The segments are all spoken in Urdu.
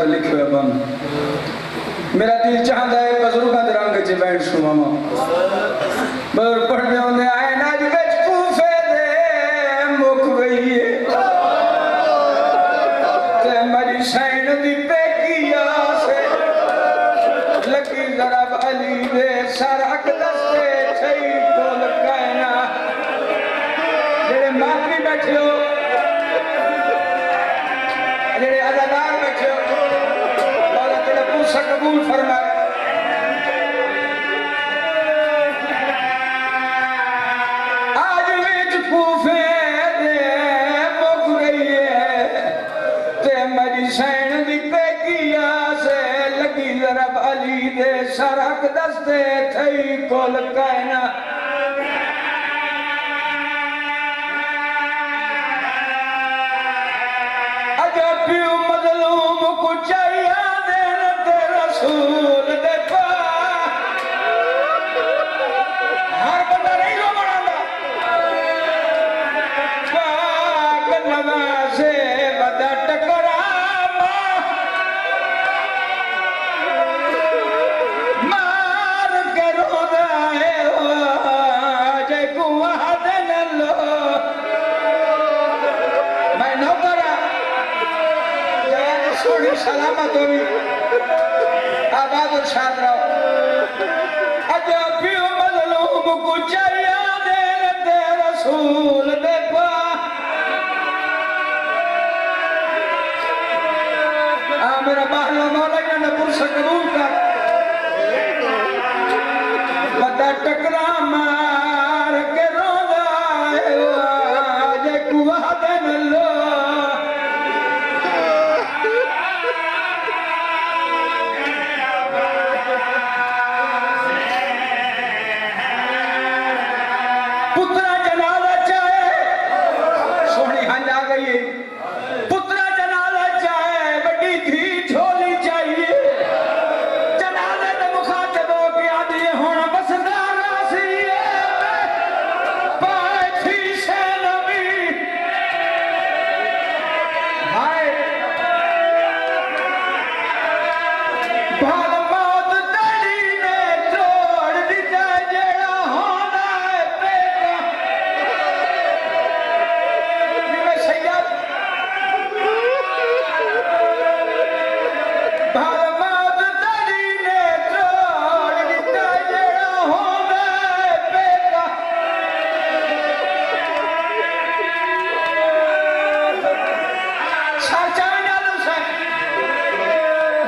تو لکھو ہے بند میرا دل چاہتا ہے بزرگاں دے رنگ چے بیٹھ شو ماما بزرگ پڑھنے ہوندے آئے ناج بچ کوفے دے مک گئی ہے تے مری سین دی پیکیا سے لکی ذرا علی دے سرک دستے چھئی کول کائنا جڑے ماتری بیٹھے ہو جڑے عزادار بیٹھے ہو مولا تیرے پوسا قبول فرمائے آج ویچ کوفے دے مک گئی ہے تے مری سین دی پیکیا سے لگی ضرب علی دے سرک دستے تھئی کول کائنا اجا پیو مظلوم کو چاہیا دین تے رسول دے پا ہر بندہ نہیں رو بڑھانا پاک نوازے بدا ٹکراما مار کے رو دائے جے کو وحدن اللہ میں نوکرہ سوڑی سلامت ہوئی آباد اور شاد رہو اجا پیو مظلوم کو چاہیا دین تے رسول دے پا میرا باہلا مولا جانا پرسا قبول کر بدا ٹکرا مار کے رو دائے جے کو وحدن اللہ پترا جنازہ چاہے سونی ہنج آ گئی ہے پترا جنازہ چاہے بڑی دھی جھولی چاہیے جنازے دے مخاطب ہو کے آدھی ہونا بس دارا سی پائے تھی سے نبی ہائے بھال موت تیری نے توڑ دیتا جیڑا ہونا ہے پیکا میں سید بھال موت تیری نے توڑ دیتا جیڑا ہونا ہے پیکا سر چاہے نالو سے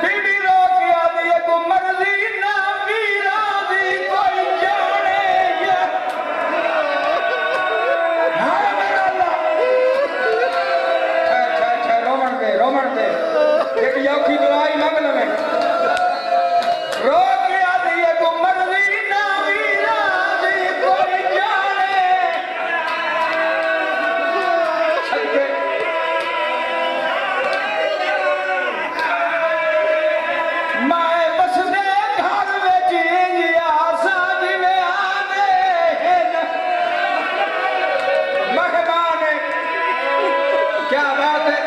بی بی رو کی آدھی ہے کو مرضی نہ میرا دی کوئی جانے یا ہاں میرا اللہ رومن دے ایک یوکی دعائی مانگ لگے رو کی آدھی ہے کو مرضی نہ میرا دی کوئی جانے صدقے مائے بس دے گھر میں جینیا ساج میں آنے مہمان کیا بات ہے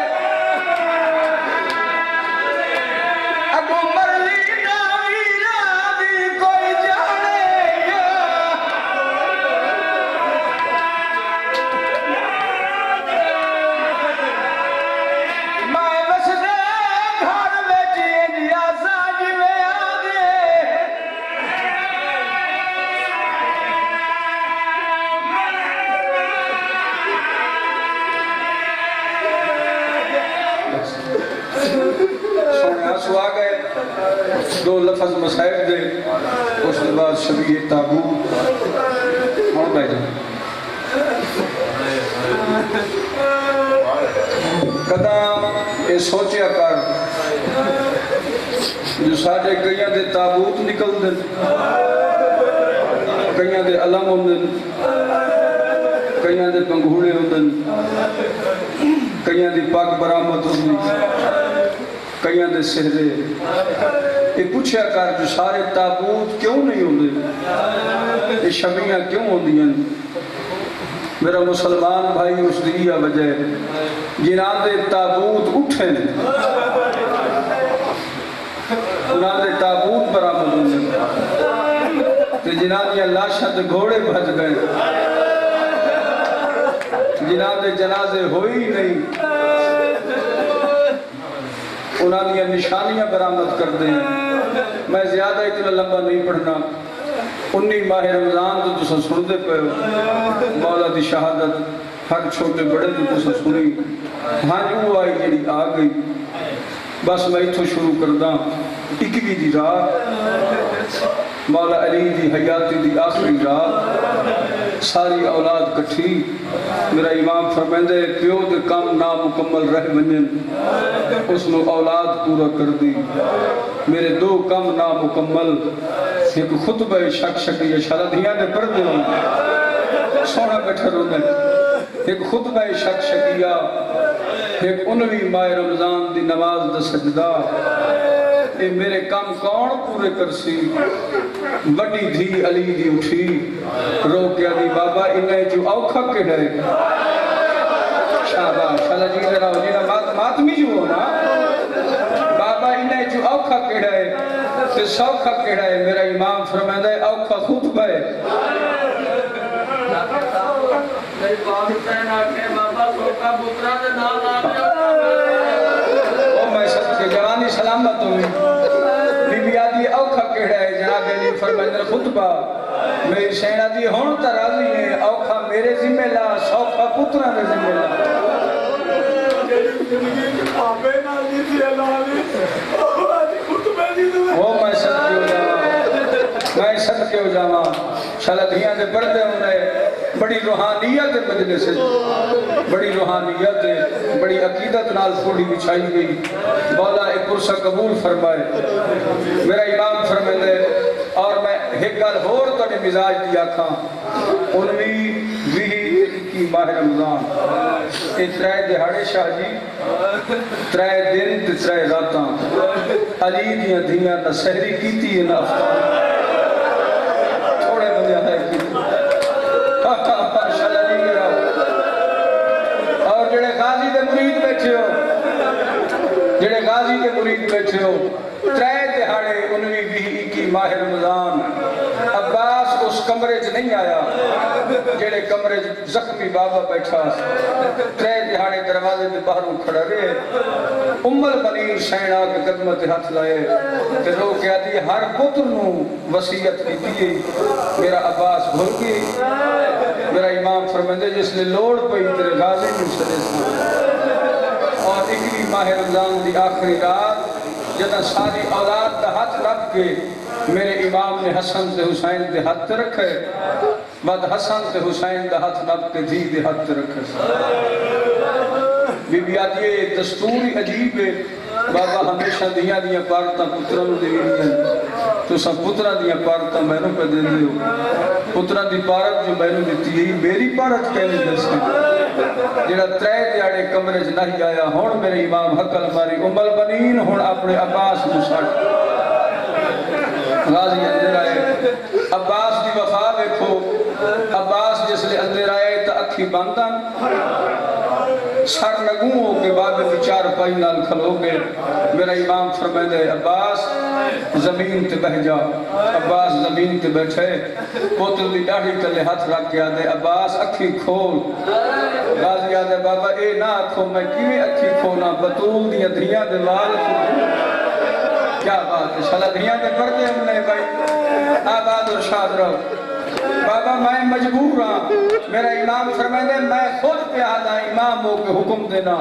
اگو مرضی نہ میرا دی کوئی جانے مائے بس دے گھر میں جینیا ساج میں آنے سونے آنسو آ گئے دو لفظ مسائب دے اس کے بعد شبیہ تابوت اور بیٹھ جائیں قدام یہ سوچیا کر جو ساڑھے کئیاں دے تابوت نکل دن کئیاں دے علم ہوندن کئیاں دے پنگھوڑے ہوندن کئیاں دی پاک برامت ہوندن کئیاں دے سہرے یہ پوچھیا کر جو سارے تابوت کیوں نہیں ہوندے یہ شبیاں کیوں ہوندیاں میرا مسلمان بھائی اس دیا وجہ جنہاں دے تابوت اٹھیں انہاں دے تابوت برآمد ہوندے تے جنہاں دی لاشاں تے گھوڑے بھج گئے جنہاں دے جنازے ہوئی نہیں انہاں دی نشانیاں برآمد کر دیں میں زیادہ اتنا لمبا نہیں پڑھنا 19 ماہ رمضان تو تسا سن دے پہ مولا دی شہادت ہر چھوٹے بڑے دی تسا سنی ہاں جو آئی جڑی آ گئی بس میں اتھو شروع کردہ 21 دی رات مولا علی دی حیاتی دی آخری رات ساری اولاد کٹھی میرا امام فرمیندے پیو دے کام نامکمل رہ ونجن اس نے اولاد پورا کر دی میرے 2 کام نامکمل ایک خطبہ شک شکی شردیاں نے پڑھ دے سونا بیٹھا رو میں ایک خطبہ شک شکیہ ایک 19 ماہ رمضان دی نماز دا سجدہ اے میرے کام کون پورے کرسی بڑی دھی علی دی اٹھی رو کیا دی بابا انہیں جو اوکھا کے ڈرے شاباش اللہ جی ذرا ہو جینا ماتمی جو ہونا بابا انہیں جو اوکھا کے ڈرے تے سوکھا کے ڈرے میرا امام فرمائندہ ہے اوکھا خطبہ ہے میری بات حسین آکے بابا سوکھا بطرہ دے نام او میں سب سے جوانی سلامت ہوئی بی بی آدھی اوکھا کیڑا ہے جناب علی فرمائندہ خطبہ میری سینہ دی ہون ترازی ہے اوکھا میرے ذمہ لا سوکھا پترہ دے ذمہ لا او میں سب کے ہو جاما شاید دھیاں دے پردے ہونے بڑی روحانیت مجلس ہے بڑی روحانیت ہے بڑی عقیدت نال تھوڑی بچھائی گئی مولا ایک عرصہ قبول فرمائے میرا امام فرمائے اور میں ایک گل ہور تو نے مزاج دیا کھا 19 ماہ رمضان اے 3 دہاڑے شاہ جی 3 دن تے 3 راتاں علی دیاں دھیاں نہ سحری کیتی نہ افطار تھوڑے بندے ہے کی اور جڑے غازی دے مرید بیٹھے ہو جڑے غازی دے مرید بیٹھے ہو 3 دہاڑے 19 ماہ رمضان عباس اس کمرے چ نہیں آیا جڑے کمرے زخمی بابا بیٹھا 3 دہاڑے دروازے دے باہروں کھڑا رہے ام البنین سینا کے قدمہ تے ہاتھ لائے تے رو کیا دی ہر پتر نو وصیت کی دی میرا عباس بھول گئی میرا امام فرمائندے جس نے لوڑ پئی تیرے غازی نو سدے اور 21 ماہ رمضان دی آخری رات جدہ ساری اولاد دا ہاتھ رکھ کے میرے امام نے حسن تے حسین دے ہاتھ رکھے بعد حسن تے حسین دا ہاتھ رکھ کے دھی دے ہاتھ رکھے بی بی آدھی یہ دستوری عجیب ہے بابا ہمیشہ دیاں دیاں پارتا پتروں دے گئے تو سب پترہ دیاں پارتا مینوں پہ دے دے ہو پترہ دی پارت جو مینوں دیتی ہے میری پارت کہنے دے سکتے جڑا 3 دیاڑے کمرے سے نہیں آیا ہون میرے امام حق الماری ام البنین ہون اپنے عباس مساٹ غازی اندر آئے عباس دی وفا دیکھو عباس جس لئے اندر آئے تا اکھی باندھن سر نگوں کے بعد میں 4 پائی نال کھلو گے میرا امام فرمائے دے عباس زمین تے بہ جا عباس زمین تے بیٹھے پوتر دی ڈاڑھی تلے ہاتھ رکھ کے آدھے عباس اکھی کھول غازی آدھے بابا اے نہ اکھو میں کیویں اکھی کھونا بطول دیا دھیاں دے وال کیا بات ہے شالا دھیاں دے پردے ہم نے بھائی آباد اور شاد رہو بابا میں مجبور رہا میرا امام فرمائے میں خود پہ آدھا امام ہو کے حکم دینا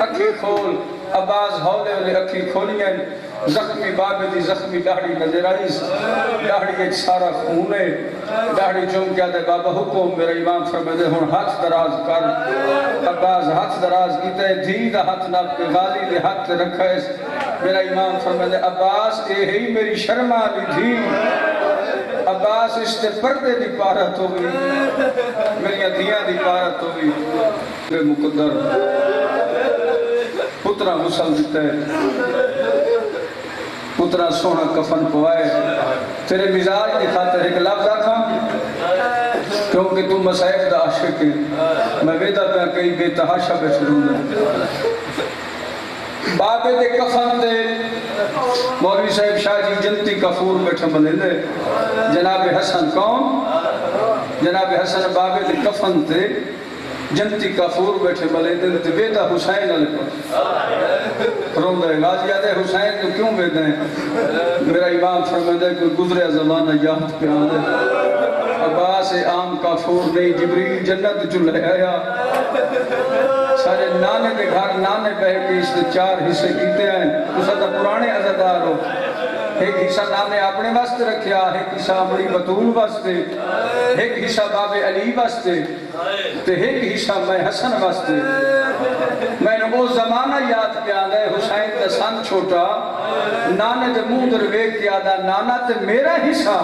اکھی کھول عباس ہولے والے اکھی کھولیں زخمی بابے دی زخمی داڑھی نظر آئی داڑھی ایک سارا خون ہے داڑھی چون کیا دے بابا حکم میرا امام فرمائے ہون ہاتھ دراز کر عباس ہاتھ دراز کیتا ہے دھی دا ہاتھ ناب کے غازی دے ہاتھ رکھا ہے میرا امام فرمائے عباس اے ہی میری شرما لی دھی عباس اس تے پردے دی پارت ہو گئی میری دھیاں دی پارت ہو گئی بے مقدر پترہ غسل دیتا ہے پترہ سونا کفن پوائے تیرے مزاج کی خاطر ایک لفظ آکھا کیونکہ تو مسائب دا عاشق ہے میں ویدہ پہ کئی بے تحاشا بیٹھ رہوں گا بابے دے کفن دے مولوی صاحب شاہ جی جنتی کفور بیٹھے ملے جناب حسن کون جناب حسن بابے دے کفن تے جنتی کفور بیٹھے ملے تے بیٹا حسین علیہ پر روندہ ہے غازی آتے حسین تو کیوں بیٹھے ہیں میرا امام فرمائے کوئی گزرے زمانہ یاد پہ آنے عباس عام کافور نہیں جبریل جنت جو لے آیا سارے نانے دے گھر نانے بہ کے اس نے 4 حصے کیتے ہیں اسا تا پرانے عزدار ہو ایک حصہ نانے اپنے واسطے رکھیا ایک حصہ بڑی بطول واسطے ایک حصہ باب علی واسطے تے ایک حصہ میں حسن واسطے میں نے وہ زمانہ یاد کیا ہے حسین کا سن چھوٹا نانے دے منہ در ویکھ کے آدھا نانا تے میرا حصہ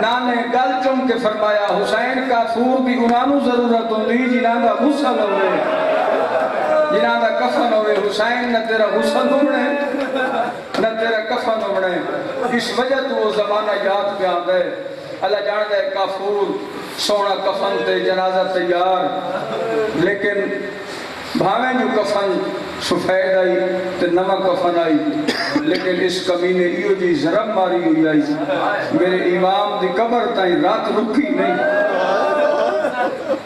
نانے گل چم کے فرمایا حسین کافور بھی انہوں ضرورت ہوندی جنہاں دا غسل ہوئے جنہاں دا کفن ہوئے حسین نہ تیرا غسل ہونے نہ تیرا کفن ہونے اس وجہ تو وہ زمانہ یاد پہ آن دے اللہ جان دے کافور سونا کفن تے جنازہ تیار لیکن بھاویں جو کفن سفید آئی تے نمک کفن آئی لیکن اس کمینے ایو جی ضرب ماری ہوئی آئی میرے امام دی قبر تائیں رات رکھی نہیں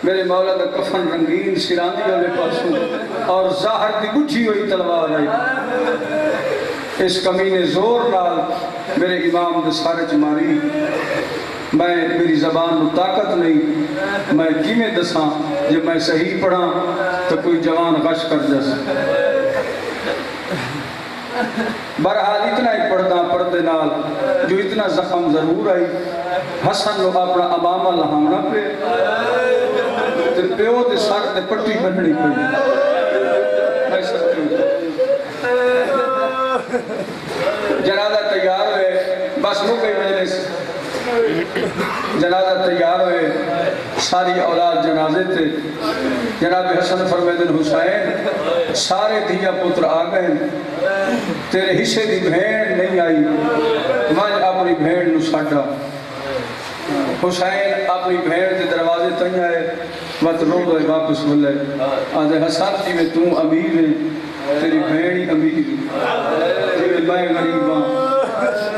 میرے مولا دا کفن رنگین سراندی والے پاسوں اور ظاہر دی گچھی ہوئی تلوار آئی اس کمینے زور نال میرے امام دے سارے چماری میں میری زبان میں طاقت نہیں میں کیمیں دساں جب میں صحیح پڑھا تو کوئی جوان غش کر جیسا برحال اتنا ہی پڑھتا پڑھتے نال جو اتنا زخم ضرور آئی حسن لوگ اپنا امامہ لہاؤنا پہ تے پیو دے سر تے پٹی بننی پڑی میں سکتی ہوں جنازہ تیار ہوئے بس وہ کئی مجلس جنازہ تیار ہوئے ساری اولاد جنازے تھے جناب حسن فرمیدن حسین سارے دیا پتر آگئے تیرے حصے دی بھین نہیں آئی میں اپنی بھین نو ساڑھا حسین اپنی بھین دے دروازے تنگ آئے مت رو دوئے واپس ملے آدھے حسن جی میں تم امیر ہے تیری بھین ہی امیر جی میں غریب ہاں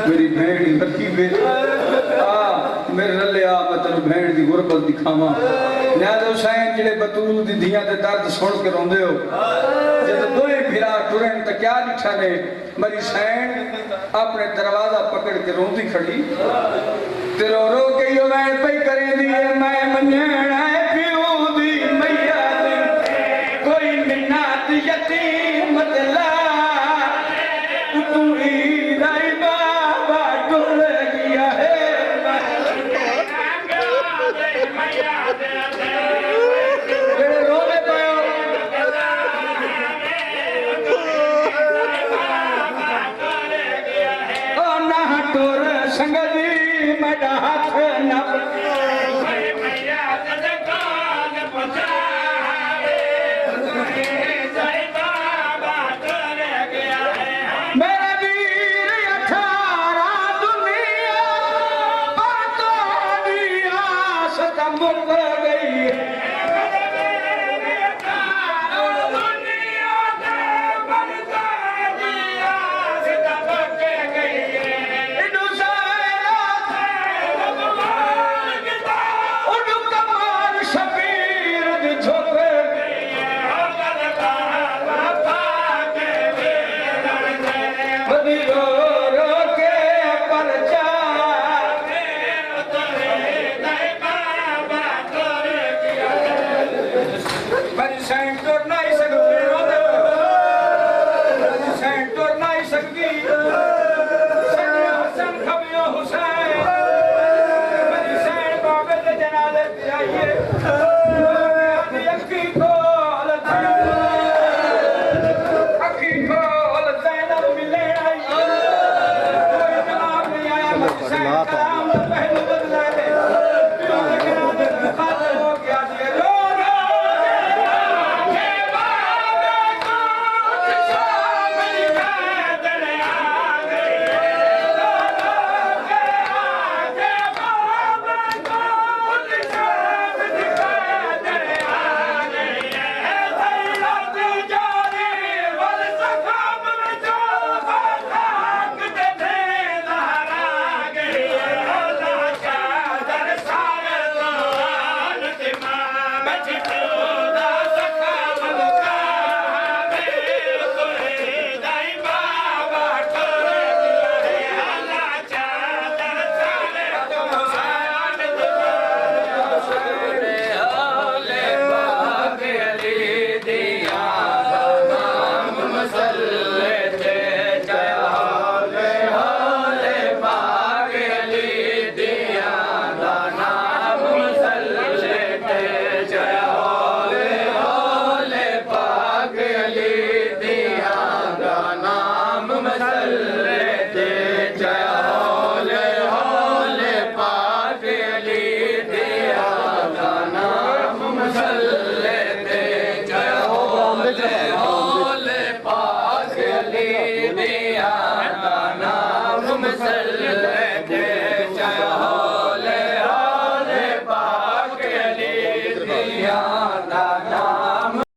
میری بھین ہی غریب ہے میرے رلے آپ میں تنو بھین دی غربت دکھاما نیاد حسین جلے بطول دی دھیاں دے درد سن کے روندے ہو جب دوئے بھیرا ٹورین تا کیا لکھا نے میری حسین اپنے دروازہ پکڑ کے روندی کھڑی تیرو رو کے یو میں پئی کریں دیئے میں منیڑ آئے پیو دی میاں دی کوئی منات یتیم مدلا تو ہی رائی بابا ڈول گیا ہے سنگلی میڈا ہاتھ نہ میرا ویر 18 دنیا باتوں دیا ستم مک گئی مسلم